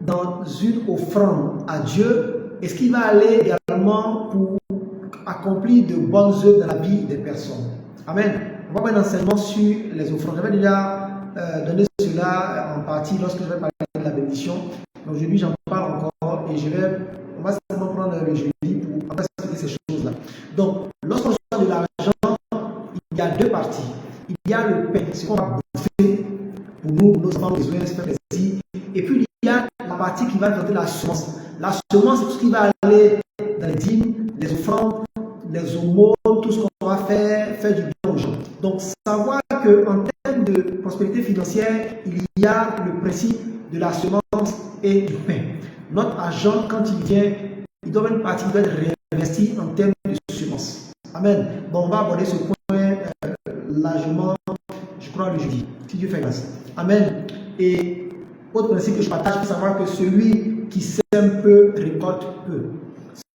dans une offrande à Dieu et ce qui va aller également pour accomplir de bonnes œuvres dans la vie des personnes. Amen. On va voir un enseignement sur les offrandes. J'avais déjà donné cela en partie lorsque je vais parler de la bénédiction. Donc aujourd'hui, j'en parle encore et on va simplement prendre le jeudi pour expliquer ces choses-là. Donc, lorsqu'on reçoit de l'argent, il y a 2 parties. Il y a le pain, ce qu'on va bouffer pour nous, nos enfants, nos besoins, se faire plaisir. Et puis, il y a la partie qui va représenter la semence. La semence, c'est tout ce qui va aller dans les dîmes, les offrandes, les aumônes, tout ce qu'on va faire du bien aux gens. Donc, savoir qu'en termes de prospérité financière, il y a le principe de la semence et du pain. Notre argent, quand il vient, il doit être une partie, il doit être réinvesti en termes de semence. Amen. Bon, on va aborder ce point largement, je crois, le jeudi, si Dieu fait grâce. Amen. Et autre principe que je partage, c'est savoir que celui qui sème peu récolte peu.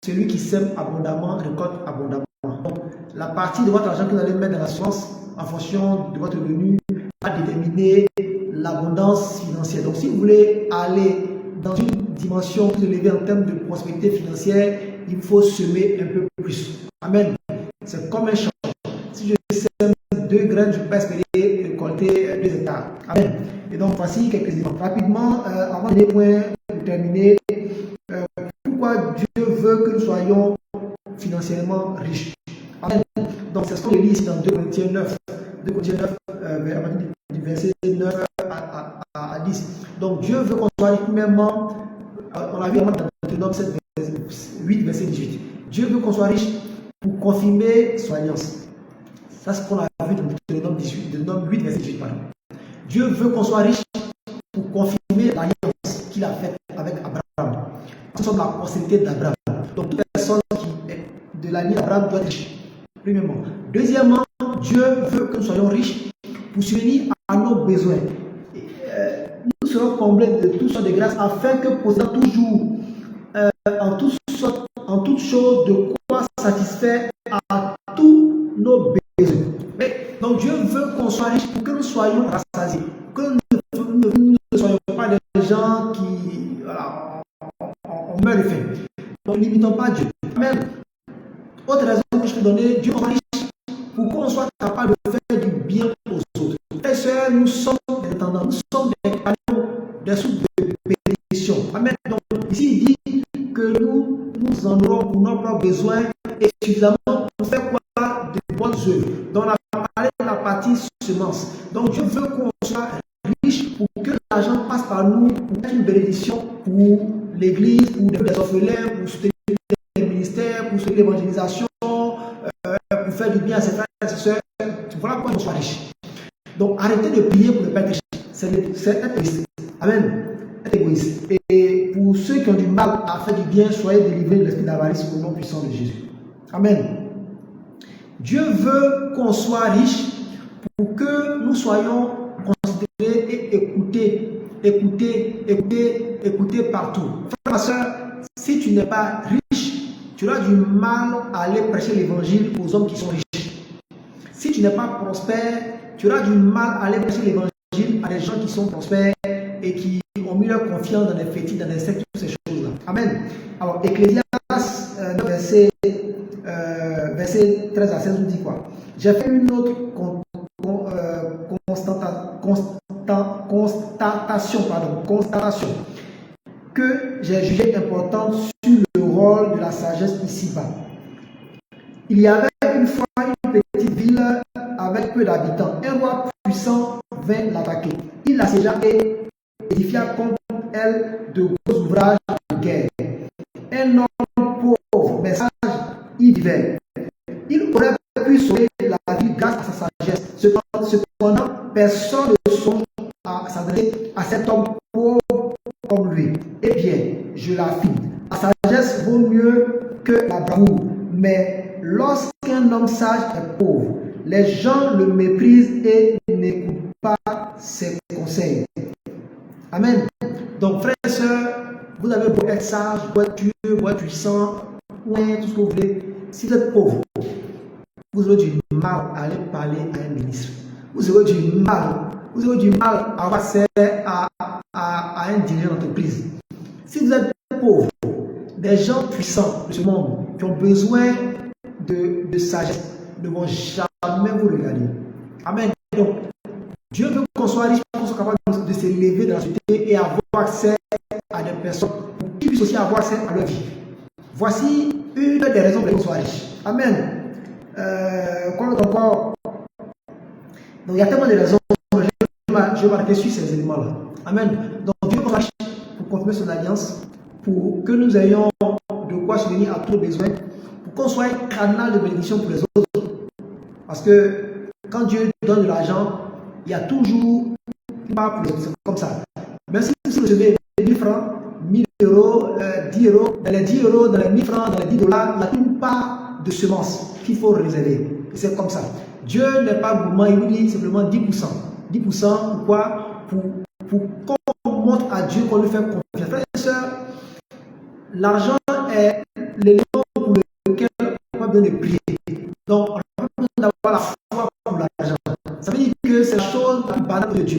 Celui qui sème abondamment récolte abondamment. Donc, la partie de votre argent que vous allez mettre dans la semence en fonction de votre revenu va déterminer l'abondance financière. Donc, si vous voulez aller dans une dimension plus élevée en termes de prospérité financière, il faut semer un peu plus. Amen. C'est comme un champ. Si je sème 2 graines, je peux espérer récolter 2 hectares. Amen. Et donc, voici quelques exemples. Rapidement, avant de terminer, pourquoi Dieu veut que nous soyons financièrement riches. Amen. Donc, c'est ce qu'on lit ici dans 2 Corinthiens 9. 2 Corinthiens 9, à partir du verset 9 à 10. Donc, Dieu veut qu'on soit riche, premièrement, on a vu dans Deutéronome 7, 8, verset 18. Dieu veut qu'on soit riche pour confirmer son alliance. Ça, c'est ce qu'on a vu dans Deutéronome 8, verset 18. Pardon. Dieu veut qu'on soit riche pour confirmer l'alliance qu'il a faite avec Abraham. Nous sommes la postérité d'Abraham. Donc, toute personne qui est de la lignée d'Abraham doit être riche. Premièrement. Deuxièmement, Dieu veut que nous soyons riches pour subvenir à nos besoins. Nous seront comblés de toutes sortes de grâces, afin que possédant toujours en toutes choses de quoi satisfaire à tous nos besoins. Donc Dieu veut qu'on soit riche pour que nous soyons rassasiés, que nous ne soyons pas des gens qui, voilà, on meurt de faim. Donc ne limitons pas Dieu. Amen. Autre raison que je peux donner, Dieu est riche pour qu'on soit capable de faire du bien aux autres. Frères et sœurs, nous sommes des tendants, nous sommes des canaux, des sources de bénédiction. Amen. Donc ici il dit que nous en aurons pour nos propres besoins et suffisamment pour faire quoi? De bonnes œuvres. Donc on a parlé de la partie semence. Donc Dieu veut qu'on soit riche pour que l'argent passe par nous pour être une bénédiction pour l'église, pour les orphelins, pour soutenir les ministères, pour soutenir l'évangélisation, pour faire du bien à ses frères et ses sœurs. Voilà pourquoi on soit riche. Donc arrêtez de prier pour ne pas être riche. C'est être égoïste. Amen. Être égoïste. Et pour ceux qui ont du mal à faire du bien, soyez délivrés de l'esprit d'avarice au nom puissant de Jésus. Amen. Dieu veut qu'on soit riche pour que nous soyons considérés et écoutés partout. Frère et soeur, si tu n'es pas riche, tu auras du mal à aller prêcher l'évangile aux hommes qui sont riches. Si tu n'es pas prospère, tu auras du mal à aller prêcher l'évangile à des gens qui sont prospères et qui ont mis leur confiance dans les fétiches, dans les sectes, toutes ces choses-là. Amen. Alors, Ecclésias, verset 13 à 16 nous dit quoi? J'ai fait une autre constatation que j'ai jugée importante sur le rôle de la sagesse ici-bas. Il y avait une fois une petite ville avec peu d'habitants. Un roi puissant vint l'attaquer. Il l'assiégea et édifia contre elle de gros ouvrages de guerre. Un homme pauvre, mais sage, y vivait. Il aurait pu sauver la vie grâce à sa sagesse. Cependant, personne ne songe à s'adresser à cet homme pauvre comme lui. Eh bien, je l'affirme, la sagesse vaut mieux que la bravoure. Mais lorsqu'un homme sage est pauvre, les gens le méprisent et n'écoutent pas ses conseils. Amen. Donc, frères et sœurs, vous avez beau être sage, beau être Dieu, beau être puissant, ouais, tout ce que vous voulez. Si vous êtes pauvre, vous aurez du mal à aller parler à un ministre. Vous aurez du mal à avoir accès à un dirigeant d'entreprise. Si vous êtes pauvre, des gens puissants de ce monde qui ont besoin de sagesse ne vont jamais vous regarder. Amen. Donc, Dieu veut qu'on soit riche, qu'on soit capable de s'élever dans la société et avoir accès à des personnes pour qu'ils puissent aussi avoir accès à leur vie. Voici une des raisons pour lesquelles on soit riche. Amen. Quoi encore? Donc, il y a tellement de raisons. Je vais marquer sur ces éléments-là. Amen. Donc, Dieu qu'on soit riche pour confirmer son alliance, pour que nous ayons de quoi subvenir à tous nos besoins, pour qu'on soit un canal de bénédiction pour les autres. Parce que quand Dieu donne de l'argent, il y a toujours une part pour les autres. C'est comme ça. Même si vous recevez 1000 francs, 1000 euros, 10 euros, dans les 10 euros, dans les 1000 francs, dans les 10 dollars, il y a une part de semences qu'il faut réserver. C'est comme ça. Dieu n'est pas gourmand, il vous dit simplement 10%. 10%, pourquoi? Pour qu'on montre à Dieu qu'on lui fait confiance. Frères et sœurs, l'argent est l'élément pour lequel on a besoin de prier. Donc, on a besoin d'avoir la foi pour l'argent. Ça veut dire que c'est la chose la plus banale de Dieu.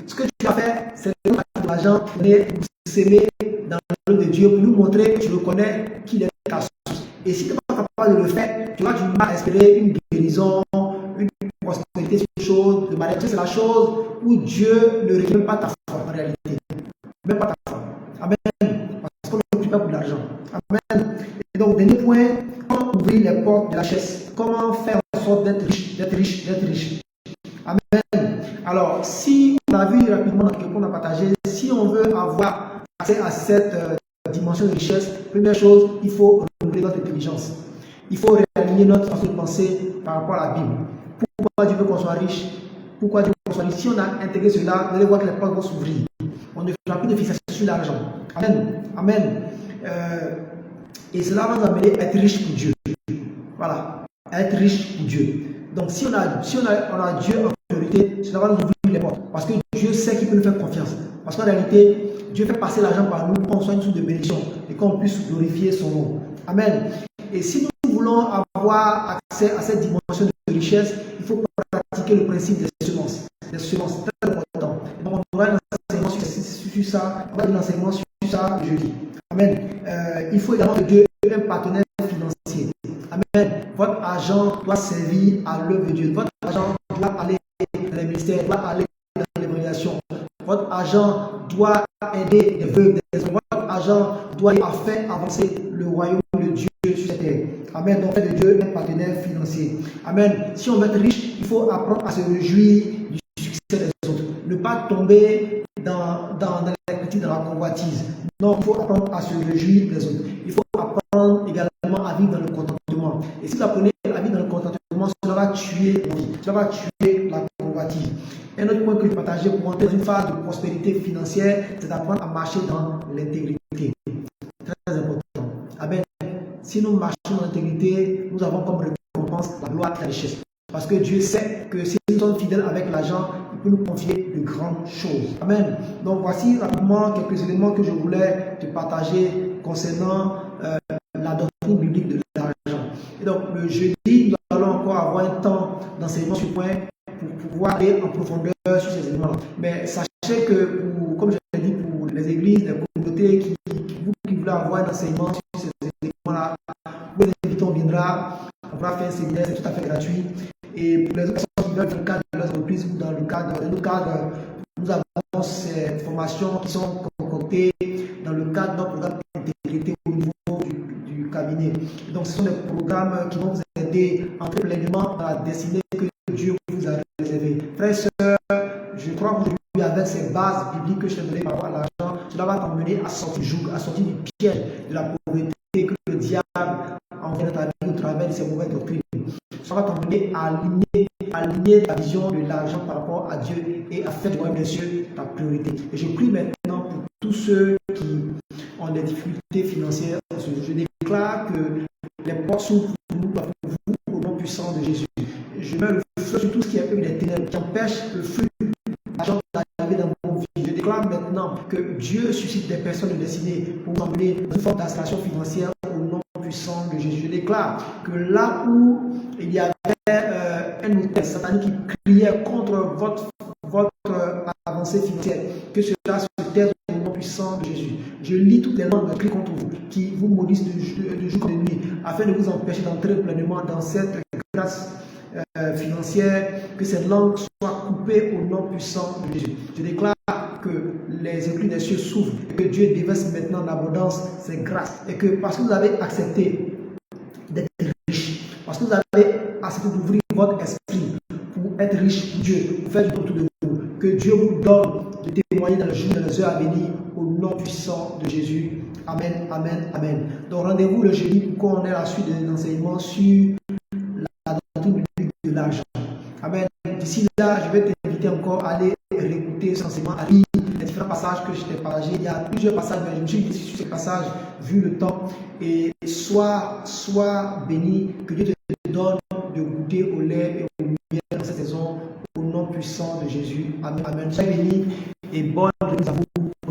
Ce que tu as fait, c'est de donner l'argent, de s'aimer dans l'œuvre de Dieu pour lui montrer que tu reconnais qu'il est ta source. Et si tu n'es pas capable de le faire, tu vas du mal à espérer une guérison, une prospérité sur une chose, de mariage. C'est la chose où Dieu ne réclame pas ta foi en réalité. Même pas ta foi. Amen. Parce qu'on ne prie pas pour l'argent. Amen. Et donc, dernier point, comment ouvrir les portes de la richesse? Comment faire en sorte d'être riche, d'être riche, d'être riche? Amen. Alors, si on a vu rapidement dans ce qu'on a partagé, si on veut avoir accès à cette dimension de richesse, première chose, il faut renouveler notre intelligence. Il faut réaligner notre façon de penser par rapport à la Bible. Pourquoi Dieu veut qu'on soit riche? Pourquoi Dieu veut qu'on soit riche? Si on a intégré cela, vous allez voir que les portes vont s'ouvrir. On ne fera plus de fixation sur l'argent. Amen. Amen. Et cela va nous amener à être riche pour Dieu. Voilà. À être riche pour Dieu. Donc, si on a Dieu en priorité, cela va nous ouvrir les portes. Parce que Dieu sait qu'il peut nous faire confiance. Parce Parce qu'en réalité, Dieu fait passer l'argent par nous pour qu'on soit une source de bénédiction et qu'on puisse glorifier son nom. Amen. Et si nous voulons avoir accès à cette dimension de richesse, il faut pratiquer le principe des semences. Les semences, c'est très important. Et donc, on aura un enseignement sur ça, on aura un enseignement sur ça jeudi. Amen. Il faut également que Dieu ait un partenaire financier. Amen. Votre argent doit servir à l'œuvre de Dieu. Votre argent doit aller dans les ministères, doit aller dans l'évangélisation. Votre argent doit aider les veuves, votre argent doit faire avancer le royaume de Dieu sur cette terre. Amen. Donc, fait de Dieu un partenaire financier. Amen. Si on veut être riche, il faut apprendre à se réjouir du succès des autres. Ne pas tomber dans les critiques, dans la convoitise. Non, il faut apprendre à se réjouir des autres. Il faut apprendre également à vivre dans le contentement. Et si vous apprenez à vivre dans le contentement, cela va tuer l'envie, cela va tuer la convoitise. Un autre point que je partageais pour entrer dans une phase de prospérité financière, c'est d'apprendre à marcher dans l'intégrité. Très important. Amen. Si nous marchons dans l'intégrité, nous avons comme récompense la gloire et la richesse. Parce que Dieu sait que si nous sommes fidèles avec l'argent, il peut nous confier de grandes choses. Amen. Donc voici rapidement quelques éléments que je voulais te partager concernant la doctrine biblique de l'argent. Et donc le jeudi, nous allons encore avoir un temps d'enseignement sur ce point pour pouvoir aller en profondeur sur ces éléments. Mais sachez que, comme je l'ai dit, pour les églises, les communautés qui voulaient avoir un enseignement sur ces éléments-là, vous les invitons, on viendra, on va faire un séminaire, c'est tout à fait gratuit. Et pour les autres personnes qui veulent dans le cadre de leurs entreprises ou dans le cadre de notre cadre, nous avons ces formations qui sont concoctées dans le cadre de notre programme d'intégrité au niveau du cabinet. Et donc, ce sont des programmes qui vont vous aider à entrer pleinement dans la destinée que Dieu vous a réservée. Frères et sœurs, je crois qu'aujourd'hui, avec ces bases bibliques que je t'ai données par rapport à l'argent, cela va t'emmener à sortir du joug, à sortir du piège de la pauvreté que le diable envoie dans ta vie au travers de ces mauvaises doctrines. Ça va t'emmener à aligner ta vision de l'argent par rapport à Dieu et à faire du royaume des cieux ta priorité. Et je prie maintenant pour tous ceux qui ont des difficultés financières. Je déclare que les portes s'ouvrent pour nous, pour vous, au nom puissant de Jésus. Je mets le feu sur tout ce qui est œuvre des ténèbres, qui empêche le flux d'argent d'arriver dans mon vie. Je déclare maintenant que Dieu suscite des personnes de destinée pour nous emmener dans une forme d'installation financière au nom puissant de Jésus. Je déclare que là où il y avait un autel satanique qui criait contre votre avancée financière, que cela se taise au nom puissant de Jésus. Je lis toutes les langues qui crient contre vous, qui vous maudissent de jour comme de nuit, afin de vous empêcher d'entrer pleinement dans cette grâce financière, que cette langue soit coupée au nom puissant de Jésus. Je déclare que les éclus des cieux s'ouvrent, que Dieu déverse maintenant en abondance ses grâces, et que parce que vous avez accepté d'être riche, parce que vous avez accepté d'ouvrir votre esprit pour être riche pour Dieu, pour faire du bien autour de vous, que Dieu vous donne de témoigner dans le jour, dans les heures à venir, au nom puissant de Jésus. Amen, amen, amen. Donc rendez-vous le jeudi pour qu'on ait la suite de l'enseignement sur la doctrine biblique de l'argent. Amen. D'ici là, je vais t'inviter encore à aller réécouter cet enseignement, à lire les différents passages que je t'ai partagés. Il y a plusieurs passages, mais je me suis dit sur ces passages, vu le temps. Et sois béni, que Dieu te donne de goûter au lait et au miel dans cette saison, au nom puissant de Jésus. Amen. Amen. Sois béni.